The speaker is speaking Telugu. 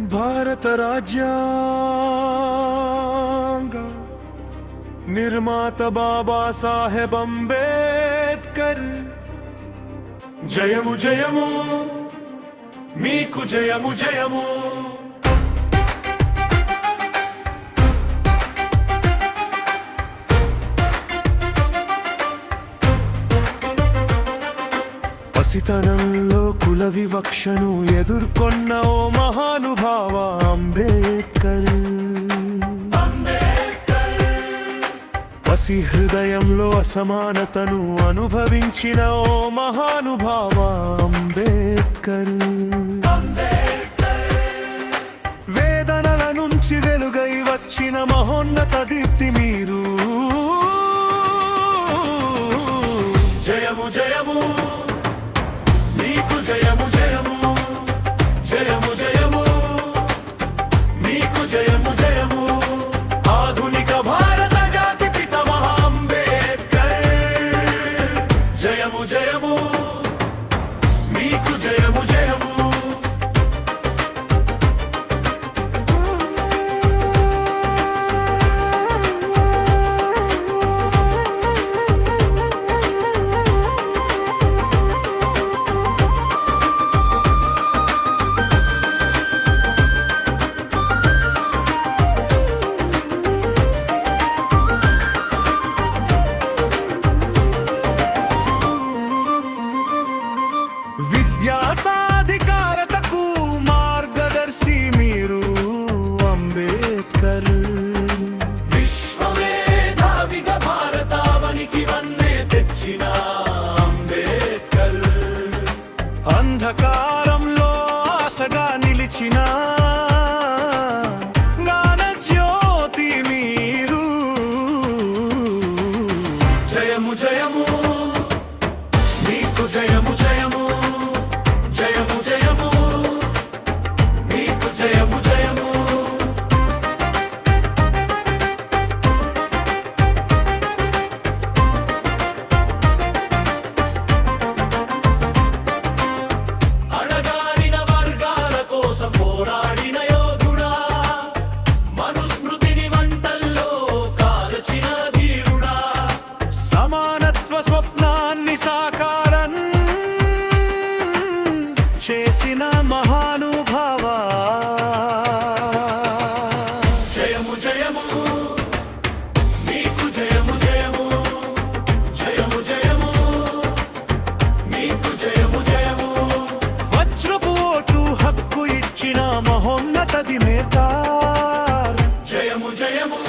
భారత రాజ్యాంగ నిర్మాత బాబా సాహెబ్ అంబేద్కర్ జయము జయము మీకు జయము జయము. పసితనంలో కుల వివక్షను ఎదుర్కొన్న ఓ మహానుభావ అంబేద్కర్. పసి హృదయంలో అసమానతను అనుభవించిన ఓ మహానుభావ అంబేద్కర్. వేదనల నుంచి వెలుగై వచ్చిన మహోన్నత దీప్తి మీరు. జయము జయము మీకు జయము జయము. జయము జయము మీకు జయము జయము. ఆధునిక భారత జాతి పితామహ అంబేద్కర్ జయము జయము మీకు జయము జయము. విద్యా సాధికారతకు మార్గదర్శి మీరు అంబేద్కర్. విశ్వమేధావిగా భారతావనికి వన్నే తెచ్చిన అంబేద్కర్. అంధకారంలో ఆశగా నిలిచిన జ్ఞానజ్యోతి మీరు. జయము జయము మీకు జయము జయము. జయము జయము మీకు జయము జయము. అణగారిన వర్గాల కోసం పోరాడిన యోధుడా, మనుస్మృతిని మంటల్లో కాల్చిన ధీరుడా, సమానత్వ స్వప్నాన్ని సాకారం చేసిన మహానుభావ. జయము జయము మీకు జయము జయము. జయము జయము మీకు జయము జయము. వజ్రపు ఓటు హక్కు ఇచ్చిన మహోన్నత దినేత. జయము జయము